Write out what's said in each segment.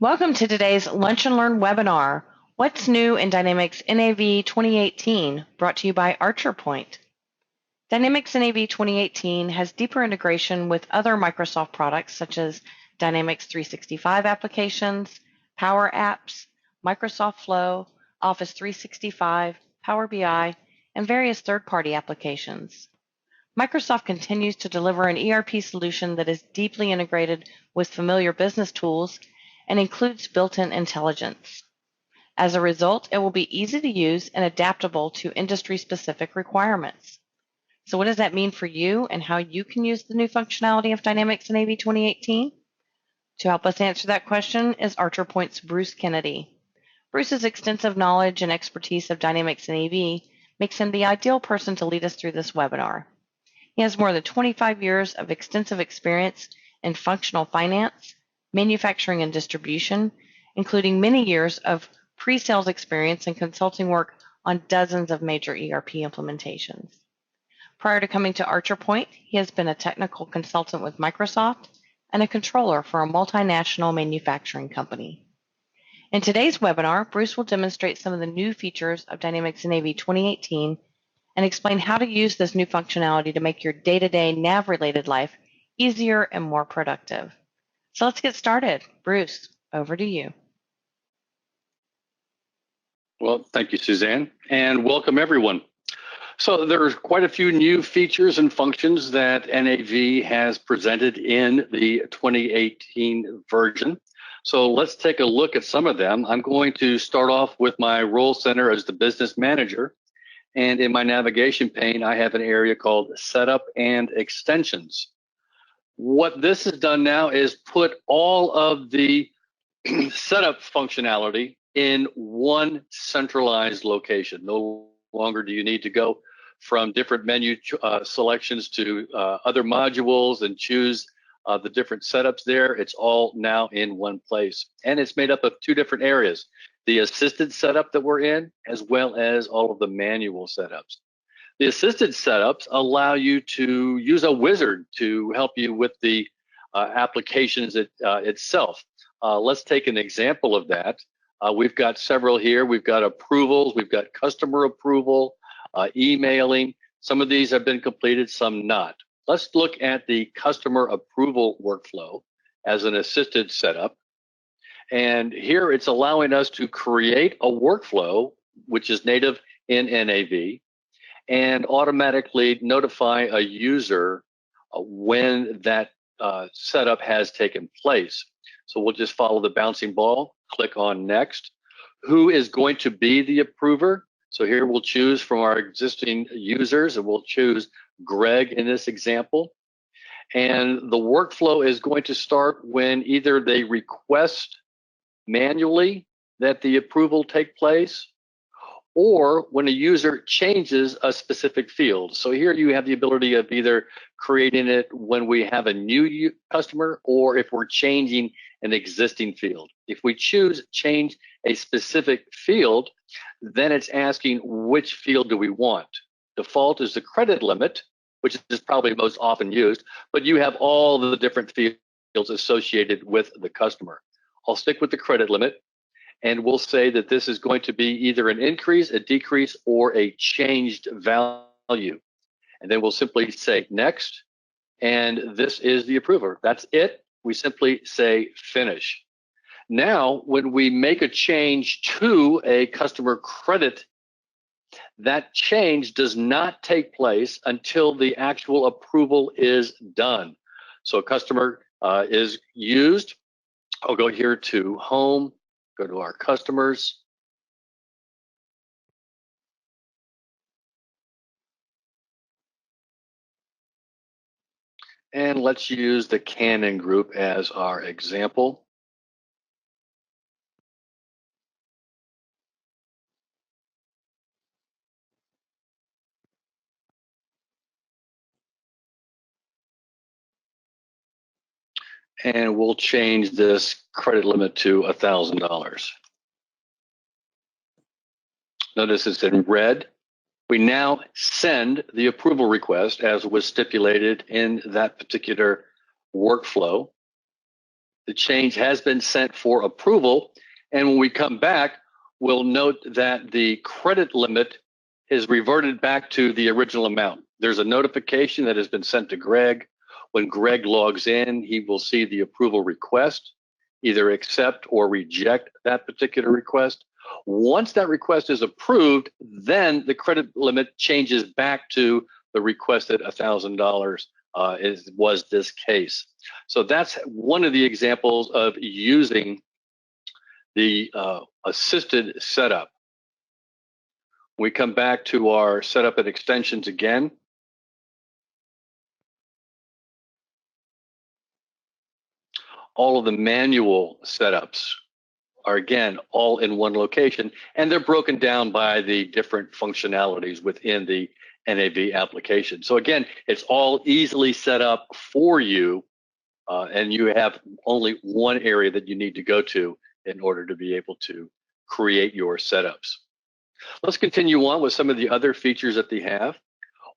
Welcome to today's Lunch and Learn webinar, What's New in Dynamics NAV 2018, brought to you by ArcherPoint. Dynamics NAV 2018 has deeper integration with other Microsoft products such as Dynamics 365 applications, Power Apps, Microsoft Flow, Office 365, Power BI, and various third-party applications. Microsoft continues to deliver an ERP solution that is deeply integrated with familiar business tools and includes built-in intelligence. As a result, it will be easy to use and adaptable to industry-specific requirements. So what does that mean for you and how you can use the new functionality of Dynamics NAV 2018? To help us answer that question is ArcherPoint's Bruce Kennedy. Bruce's extensive knowledge and expertise of Dynamics NAV makes him the ideal person to lead us through this webinar. He has more than 25 years of extensive experience in functional finance, manufacturing and distribution, including many years of pre-sales experience and consulting work on dozens of major ERP implementations. Prior to coming to ArcherPoint, he has been a technical consultant with Microsoft and a controller for a multinational manufacturing company. In today's webinar, Bruce will demonstrate some of the new features of Dynamics NAV 2018 and explain how to use this new functionality to make your day-to-day NAV-related life easier and more productive. So let's get started. Bruce, over to you. Well, thank you, Suzanne, and welcome everyone. So there's quite a few new features and functions that NAV has presented in the 2018 version. So let's take a look at some of them. I'm going to start off with my role center as the business manager. And in my navigation pane, I have an area called Setup and Extensions. What this has done now is put all of the setup functionality in one centralized location. No longer do you need to go from different menu selections to other modules and choose the different setups there. It's all now in one place. And it's made up of two different areas, the assisted setup that we're in, as well as all of the manual setups. The assisted setups allow you to use a wizard to help you with the applications itself. Let's take an example of that. We've got several here. We've got approvals, we've got customer approval, emailing. Some of these have been completed, some not. Let's look at the customer approval workflow as an assisted setup. And here it's allowing us to create a workflow, which is native in NAV, and automatically notify a user when that setup has taken place. So we'll just follow the bouncing ball, click on next. Who is going to be the approver? So here we'll choose from our existing users, and we'll choose Greg in this example. And the workflow is going to start when either they request manually that the approval take place, or when a user changes a specific field. So here you have the ability of either creating it when we have a new customer or if we're changing an existing field. If we choose change a specific field, then it's asking which field do we want. Default is the credit limit, which is probably most often used, but you have all the different fields associated with the customer. I'll stick with the credit limit. And we'll say that this is going to be either an increase, a decrease, or a changed value. And then we'll simply say next, and this is the approver. That's it. We simply say finish. Now, when we make a change to a customer credit, that change does not take place until the actual approval is done. So a customer is used. I'll go here to home. Go to our customers. And let's use the Canon group as our example. And we'll change this credit limit to $1,000. Notice it's in red. We now send the approval request as was stipulated in that particular workflow. the change has been sent for approval. And when we come back, we'll note that the credit limit is reverted back to the original amount. There's a notification that has been sent to Greg. When Greg logs in, he will see the approval request, either accept or reject that particular request. Once that request is approved, then the credit limit changes back to the requested $1,000 was this case. So that's one of the examples of using the assisted setup. We come back to our setup and extensions again. All of the manual setups are, again, all in one location, and they're broken down by the different functionalities within the NAV application. So again, it's all easily set up for you, and you have only one area that you need to go to in order to be able to create your setups. Let's continue on with some of the other features that they have.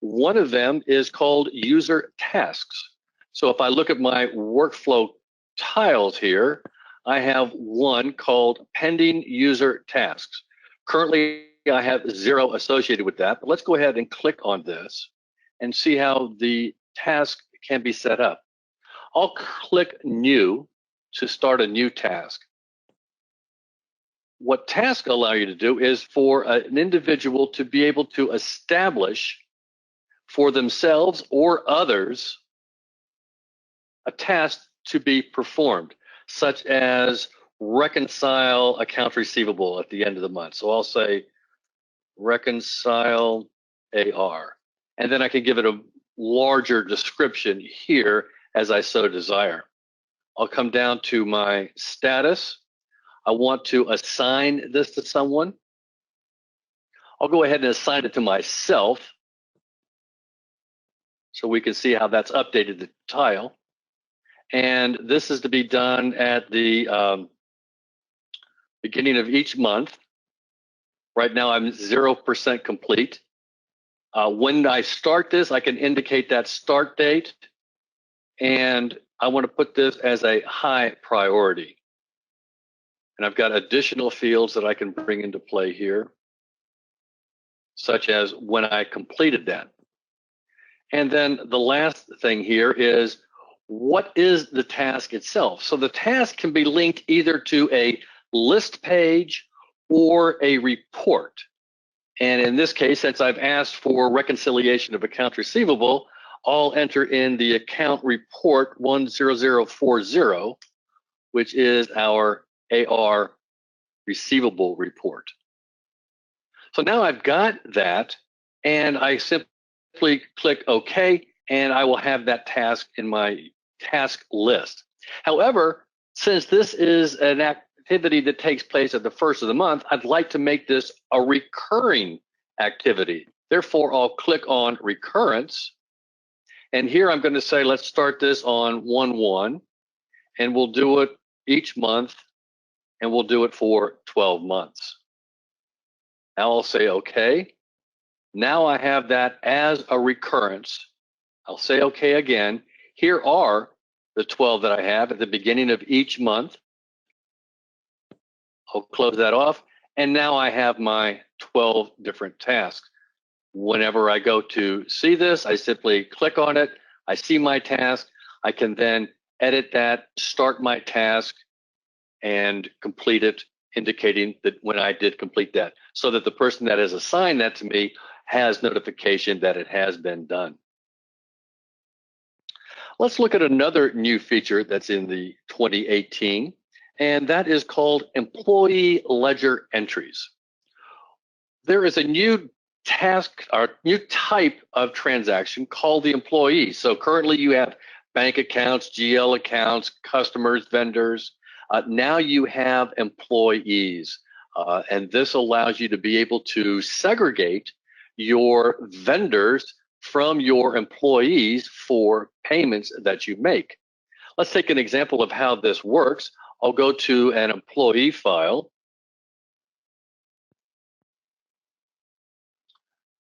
One of them is called user tasks. So if I look at my workflow tiles here, I have one called pending user tasks. Currently, I have 0 associated with that, but let's go ahead and click on this and see how the task can be set up. I'll click new to start a new task. What tasks allow you to do is for an individual to be able to establish for themselves or others a task to be performed, such as reconcile accounts receivable at the end of the month. So I'll say reconcile AR, and then I can give it a larger description here as I so desire. I'll come down to my status. I want to assign this to someone. I'll go ahead and assign it to myself so we can see how that's updated the tile. And this is to be done at the beginning of each month. Right now I'm 0% complete. When I start this, I can indicate that start date, and I want to put this as a high priority. And I've got additional fields that I can bring into play here, such as when I completed that. And then the last thing here is, what is the task itself? So the task can be linked either to a list page or a report. And in this case, since I've asked for reconciliation of accounts receivable, I'll enter in the account report 10040, which is our AR receivable report. So now I've got that, and I simply click OK, and I will have that task in my task list. However, since this is an activity that takes place at the first of the month, I'd like to make this a recurring activity. Therefore, I'll click on recurrence. And here I'm going to say, let's start this on 1/1, and we'll do it each month, and we'll do it for 12 months. Now I'll say OK. Now I have that as a recurrence. I'll say OK again. Here are the 12 that I have at the beginning of each month. I'll close that off. And now I have my 12 different tasks. Whenever I go to see this, I simply click on it. I see my task. I can then edit that, start my task, and complete it, indicating that when I did complete that, so that the person that has assigned that to me has notification that it has been done. Let's look at another new feature that's in the 2018, and that is called employee ledger entries. There is a new task or new type of transaction called the employee. So currently you have bank accounts, GL accounts, customers, vendors. Now you have employees, and this allows you to be able to segregate your vendors from your employees for payments that you make. Let's take an example of how this works. I'll go to an employee file,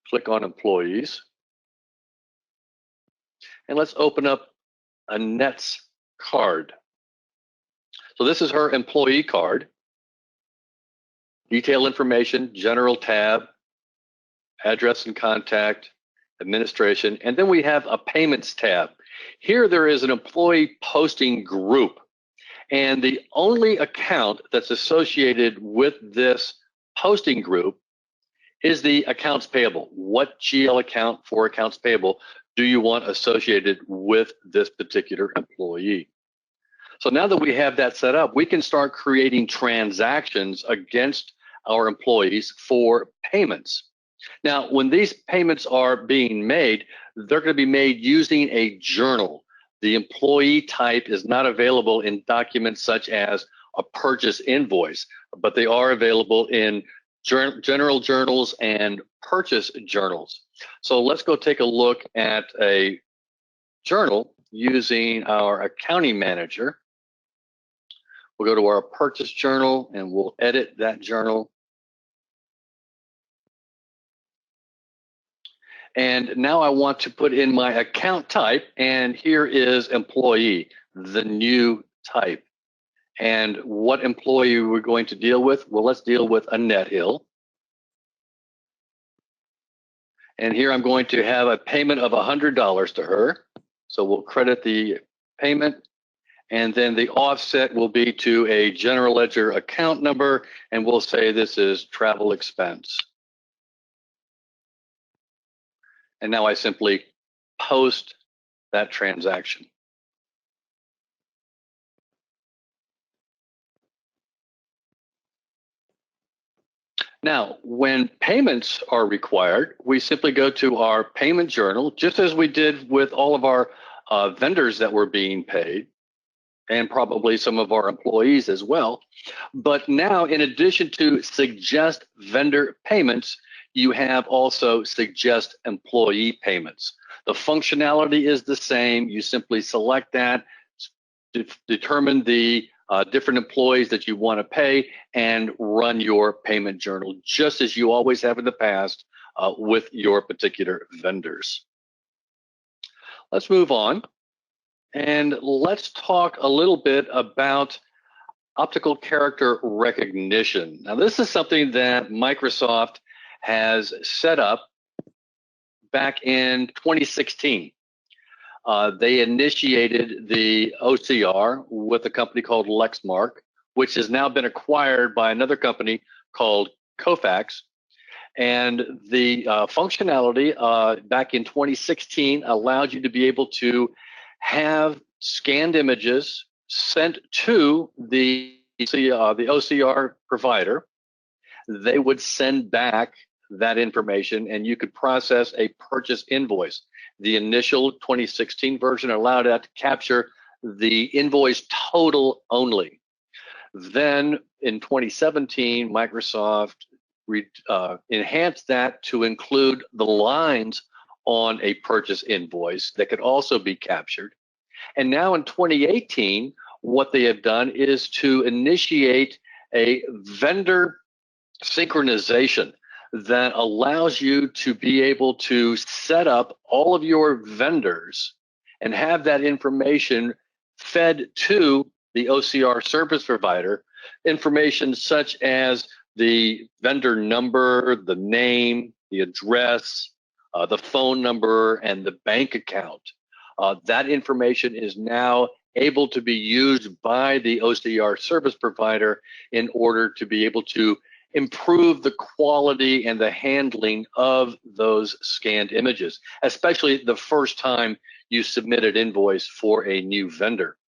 click on employees, and let's open up a Nets card. So this is her employee card. Detail information, general tab, address and contact, administration, and then we have a payments tab. Here there is an employee posting group, and the only account that's associated with this posting group is the accounts payable. What GL account for accounts payable do you want associated with this particular employee? So now that we have that set up, we can start creating transactions against our employees for payments. Now, when these payments are being made, they're going to be made using a journal. The employee type is not available in documents such as a purchase invoice, but they are available in general journals and purchase journals. So let's go take a look at a journal using our accounting manager. We'll go to our purchase journal and we'll edit that journal. And now I want to put in my account type, and here is employee, the new type. And what employee we're going to deal with? Well, let's deal with Annette Hill. And here I'm going to have a payment of $100 to her. So we'll credit the payment, and then the offset will be to a general ledger account number, and we'll say this is travel expense. And now I simply post that transaction. Now, when payments are required, we simply go to our payment journal, just as we did with all of our vendors that were being paid, and probably some of our employees as well. But now, in addition to suggest vendor payments, you have also suggest employee payments. The functionality is the same. You simply select that, determine the different employees that you want to pay, and run your payment journal just as you always have in the past with your particular vendors. Let's move on, and let's talk a little bit about optical character recognition. Now, this is something that Microsoft has set up back in 2016. They initiated the OCR with a company called Lexmark, which has now been acquired by another company called Kofax. And the functionality back in 2016 allowed you to be able to have scanned images sent to the OCR provider. They would send back that information, and you could process a purchase invoice. The initial 2016 version allowed that to capture the invoice total only. Then in 2017, Microsoft enhanced that to include the lines on a purchase invoice that could also be captured. And now in 2018, what they have done is to initiate a vendor synchronization that allows you to be able to set up all of your vendors and have that information fed to the OCR service provider, information such as the vendor number, the name, the address, the phone number, and the bank account. That information is now able to be used by the OCR service provider in order to be able to improve the quality and the handling of those scanned images, especially the first time you submit an invoice for a new vendor.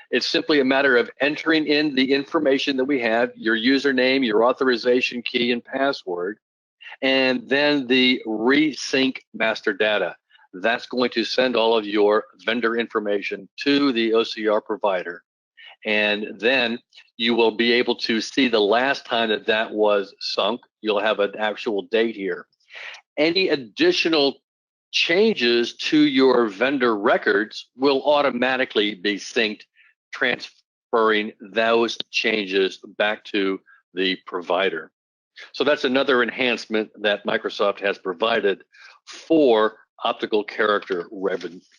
It's simply a matter of entering in the information that we have, your username, your authorization key, and password, and then the resync master data. That's going to send all of your vendor information to the OCR provider. And then you will be able to see the last time that that was sunk. You'll have an actual date here. Any additional changes to your vendor records will automatically be synced, transferring those changes back to the provider. So that's another enhancement that Microsoft has provided for optical character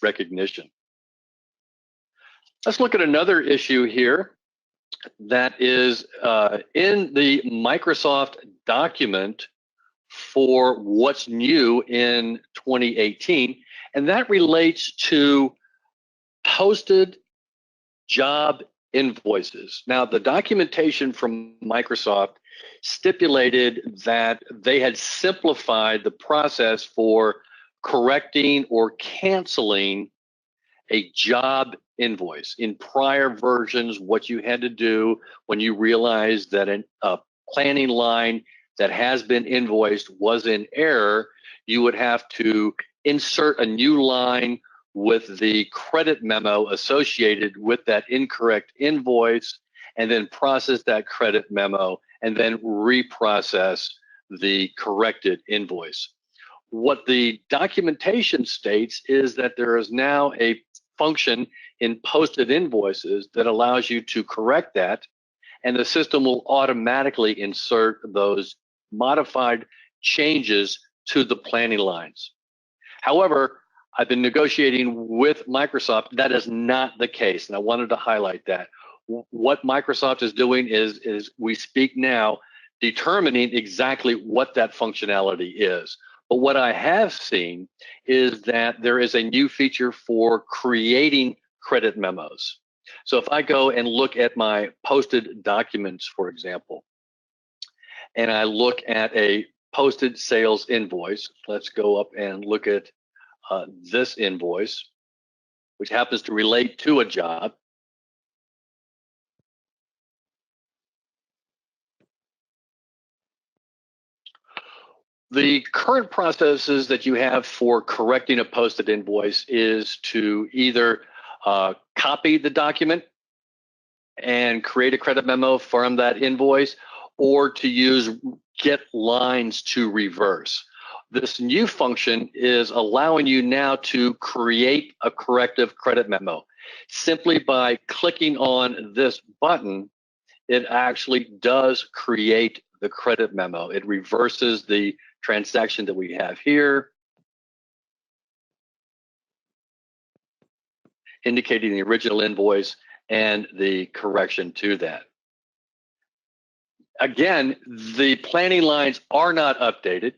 recognition. Let's look at another issue here. that is in the Microsoft document for what's new in 2018, and that relates to posted job invoices. Now, the documentation from Microsoft stipulated that they had simplified the process for correcting or canceling a job invoice. In prior versions, what you had to do when you realized that a planning line that has been invoiced was in error, you would have to insert a new line with the credit memo associated with that incorrect invoice, and then process that credit memo, and then reprocess the corrected invoice. What the documentation states is that there is now a function in posted invoices that allows you to correct that, and the system will automatically insert those modified changes to the planning lines. However, I've been negotiating with Microsoft. That is not the case, and I wanted to highlight that. What Microsoft is doing is we speak now determining exactly what that functionality is. But what I have seen is that there is a new feature for creating credit memos. So if I go and look at my posted documents, for example, and I look at a posted sales invoice, let's go up and look at this invoice, which happens to relate to a job. The current processes that you have for correcting a posted invoice is to either copy the document and create a credit memo from that invoice, or to use get lines to reverse. This new function is allowing you now to create a corrective credit memo. Simply by clicking on this button, it actually does create the credit memo. It reverses the transaction that we have here, indicating the original invoice and the correction to that. Again, the planning lines are not updated,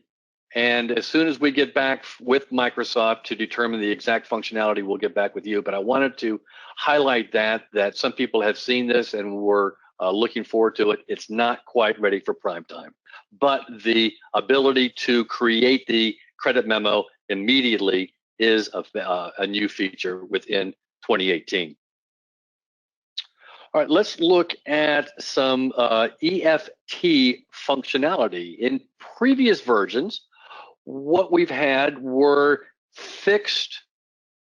and as soon as we get back with Microsoft to determine the exact functionality, we'll get back with you. But I wanted to highlight that some people have seen this and were looking forward to it. It's not quite ready for prime time, but the ability to create the credit memo immediately is a new feature within 2018. All right, let's look at some EFT functionality. In previous versions, what we've had were fixed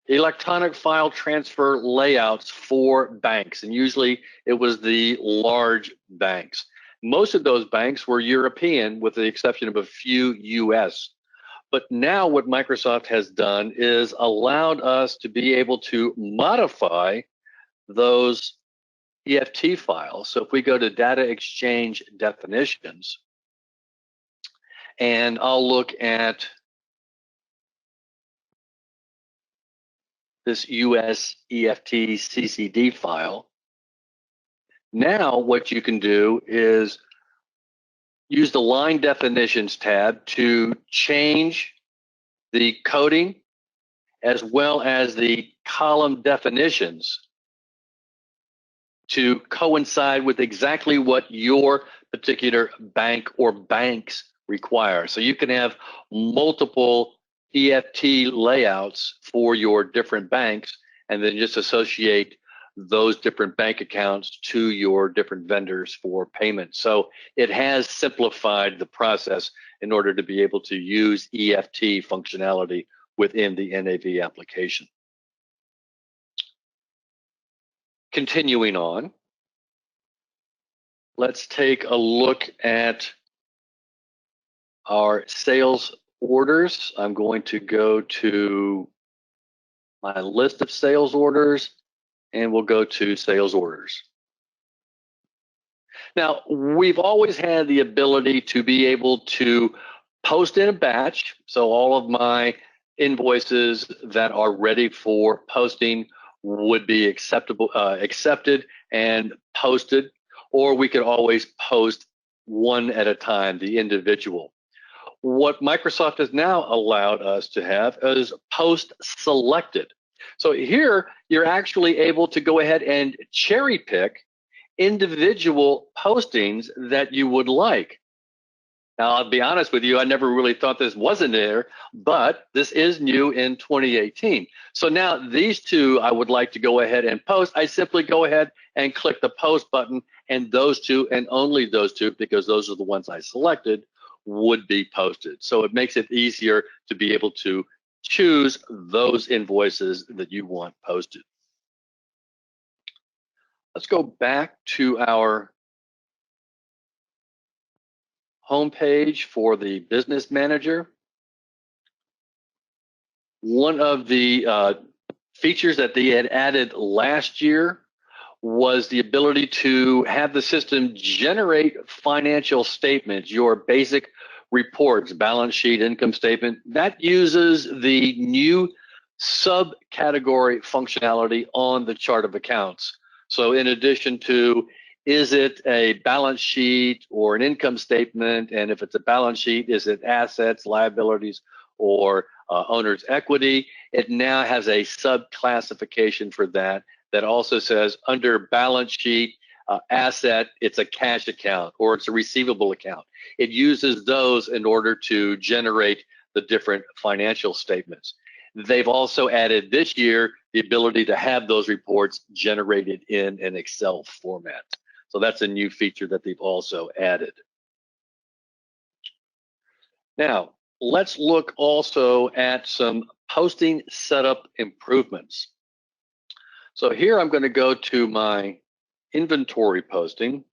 electronic file transfer layouts for banks, and usually it was the large banks. Most of those banks were European, with the exception of a few US. But now what Microsoft has done is allowed us to be able to modify those EFT files. So if we go to data exchange definitions, and I'll look at this US EFT CCD file. Now what you can do is use the line definitions tab to change the coding as well as the column definitions to coincide with exactly what your particular bank or banks require. So you can have multiple EFT layouts for your different banks, and then just associate those different bank accounts to your different vendors for payment. So it has simplified the process in order to be able to use EFT functionality within the NAV application. Continuing on, let's take a look at our sales orders. I'm going to go to my list of sales orders, and we'll go to sales orders. Now, we've always had the ability to be able to post in a batch. So all of my invoices that are ready for posting would be accepted and posted. or we could always post one at a time, the individual. What Microsoft has now allowed us to have is post selected. So here you're actually able to go ahead and cherry pick individual postings that you would like. Now, I'll be honest with you, I never really thought this wasn't there, but this is new in 2018. So now these two I would like to go ahead and post. I simply go ahead and click the post button, and those two and only those two, because those are the ones I selected, would be posted. So it makes it easier to be able to choose those invoices that you want posted. Let's go back to our homepage for the Business Manager. One of the features that they had added last year was the ability to have the system generate financial statements, your basic reports, balance sheet, income statement. That uses the new subcategory functionality on the chart of accounts. So in addition to, is it a balance sheet or an income statement? And if it's a balance sheet, is it assets, liabilities, or owner's equity? It now has a subclassification for that also says under balance sheet asset, it's a cash account or it's a receivable account. It uses those in order to generate the different financial statements. They've also added this year the ability to have those reports generated in an Excel format. So that's a new feature that they've also added. Now, let's look also at some posting setup improvements. So here I'm going to go to my inventory posting.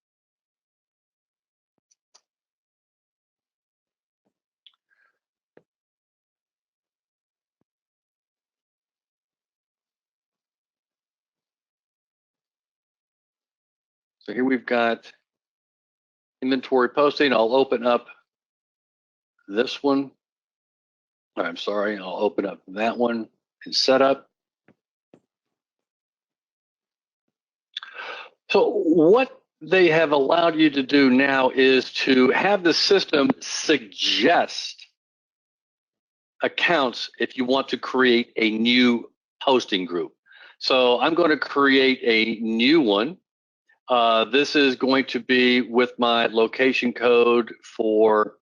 So here we've got inventory posting. I'll open up this one. I'm sorry, I'll open up that one in setup. So what they have allowed you to do now is to have the system suggest accounts if you want to create a new posting group. So I'm going to create a new one. This is going to be with my location code for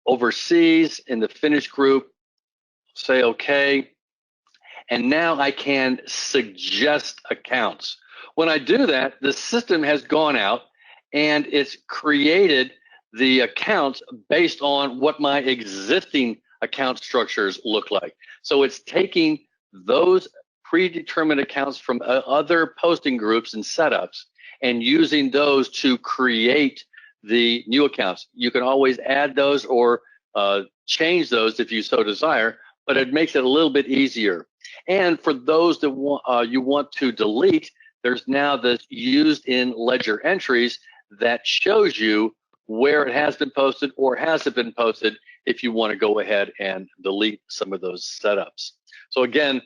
overseas in the Finnish group. Say OK. And now I can suggest accounts. When I do that, the system has gone out and it's created the accounts based on what my existing account structures look like. So it's taking those predetermined accounts from other posting groups and setups and using those to create the new accounts. You can always add those or change those if you so desire, but it makes it a little bit easier. And for those that you want to delete, there's now this used in ledger entries that shows you where it has been posted or hasn't been posted if you want to go ahead and delete some of those setups. So again,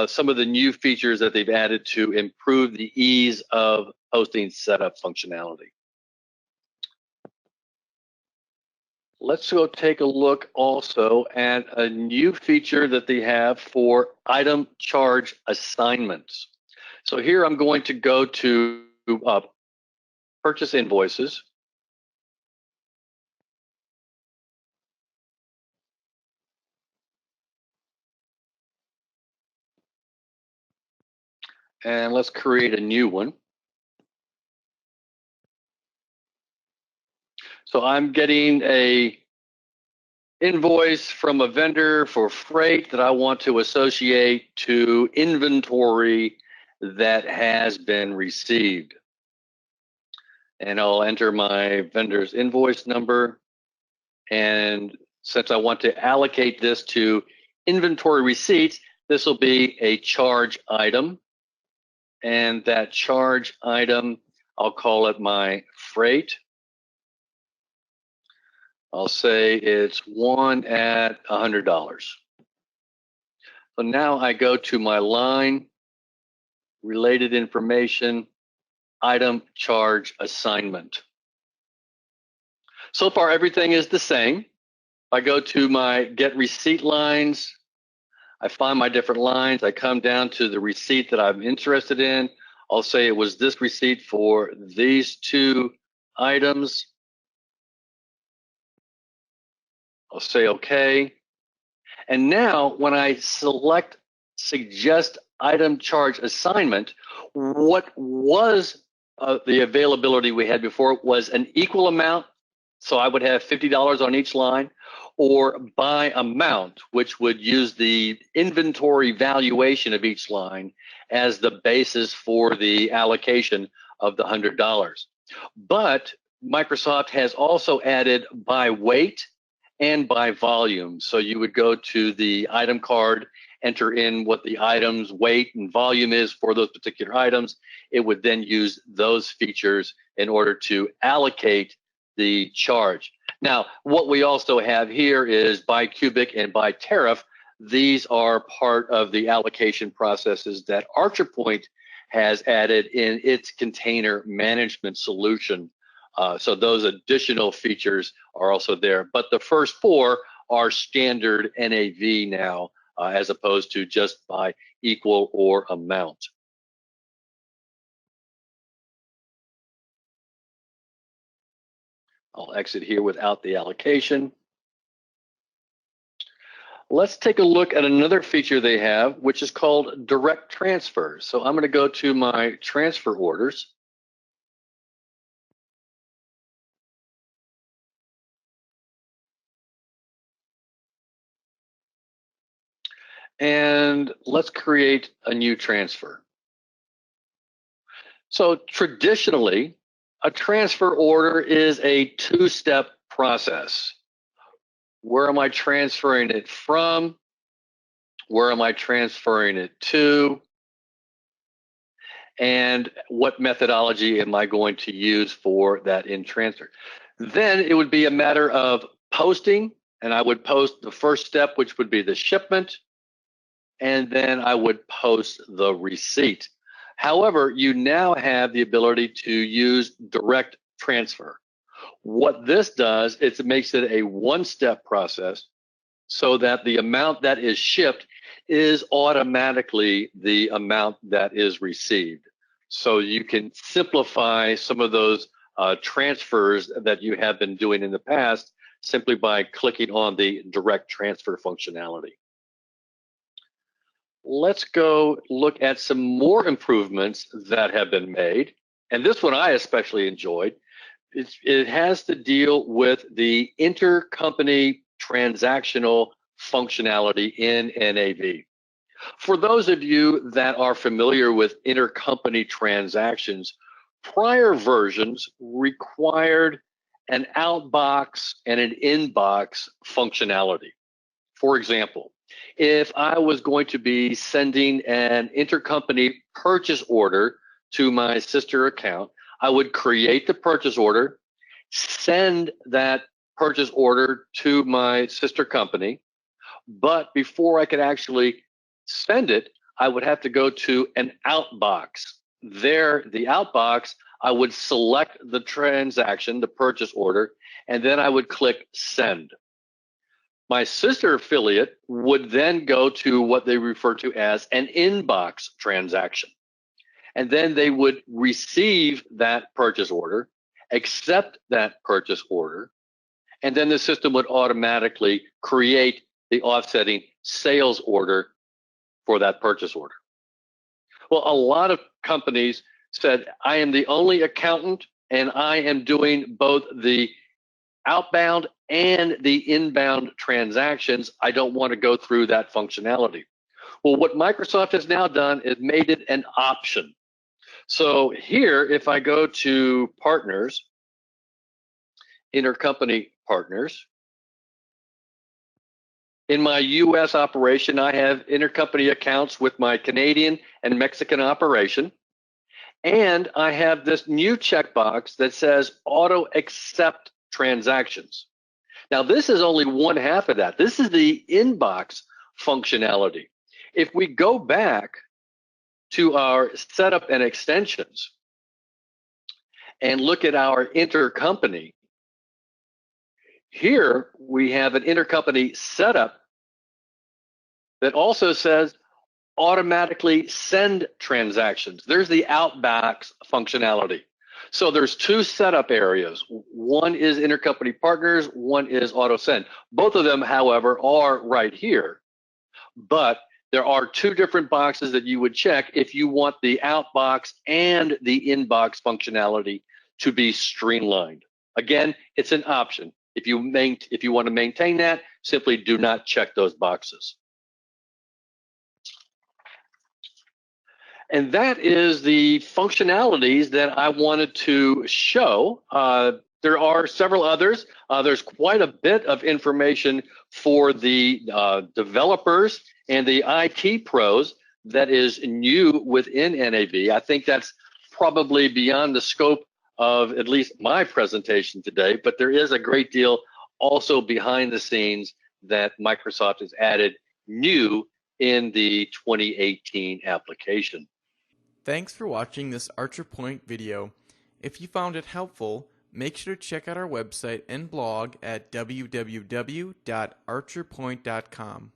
some of the new features that they've added to improve the ease of posting setup functionality. Let's go take a look also at a new feature that they have for item charge assignments. So here I'm going to go to purchase invoices. And let's create a new one. So I'm getting a invoice from a vendor for freight that I want to associate to inventory that has been received. And I'll enter my vendor's invoice number. And since I want to allocate this to inventory receipts, this will be a charge item. And that charge item, I'll call it my freight. I'll say it's one at $100. So now I go to my line, related information, item charge assignment. So far, everything is the same. I go to my get receipt lines. I find my different lines. I come down to the receipt that I'm interested in. I'll say it was this receipt for these two items. I'll say OK. And now when I select suggest item charge assignment, what was the availability we had before was an equal amount. So I would have $50 on each line, or by amount, which would use the inventory valuation of each line as the basis for the allocation of the $100. But Microsoft has also added by weight and by volume. So you would go to the item card, enter in what the item's weight and volume is for those particular items. It would then use those features in order to allocate the charge. Now, what we also have here is by cubic and by tariff. These are part of the allocation processes that ArcherPoint has added in its container management solution. So those additional features are also there. But the first four are standard NAV now, as opposed to just by equal or amount. I'll exit here without the allocation. Let's take a look at another feature they have, which is called direct transfers. So I'm going to go to my transfer orders. And let's create a new transfer. So traditionally, a transfer order is a two-step process. Where am I transferring it from? Where am I transferring it to? And what methodology am I going to use for that in transfer? Then it would be a matter of posting, and I would post the first step, which would be the shipment, and then I would post the receipt. However, you now have the ability to use direct transfer. What this does is it makes it a one-step process so that the amount that is shipped is automatically the amount that is received. So you can simplify some of those transfers that you have been doing in the past simply by clicking on the direct transfer functionality. Let's go look at some more improvements that have been made. And this one I especially enjoyed. It has to deal with the intercompany transactional functionality in NAV. For those of you that are familiar with intercompany transactions, prior versions required an outbox and an inbox functionality. For example, if I was going to be sending an intercompany purchase order to my sister account, I would create the purchase order, send that purchase order to my sister company, but before I could actually send it, I would have to go to an outbox. There, the outbox, I would select the transaction, the purchase order, and then I would click send. My sister affiliate would then go to what they refer to as an inbox transaction. And then they would receive that purchase order, accept that purchase order, and then the system would automatically create the offsetting sales order for that purchase order. Well, a lot of companies said, I am the only accountant and I am doing both the outbound and the inbound transactions. I don't want to go through that functionality. Well, what Microsoft has now done is made it an option. So here, if I go to partners, intercompany partners, in my US operation, I have intercompany accounts with my Canadian and Mexican operation. And I have this new checkbox that says auto accept transactions. Now, this is only one half of that. This is the inbox functionality. If we go back to our setup and extensions, and look at our intercompany, here we have an intercompany setup that also says automatically send transactions. There's the outbox functionality. So there's two setup areas. One is intercompany partners, one is auto send. Both of them, however, are right here. But there are two different boxes that you would check if you want the outbox and the inbox functionality to be streamlined. Again, it's an option. If you want to maintain that, simply do not check those boxes. And that is the functionalities that I wanted to show. There are several others. There's quite a bit of information for the developers and the IT pros that is new within NAV. I think that's probably beyond the scope of at least my presentation today, but there is a great deal also behind the scenes that Microsoft has added new in the 2018 application. Thanks for watching this ArcherPoint video. If you found it helpful, make sure to check out our website and blog at www.archerpoint.com.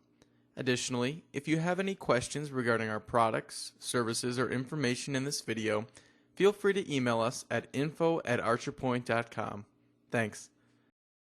Additionally, if you have any questions regarding our products, services, or information in this video, feel free to email us at info@archerpoint.com. Thanks.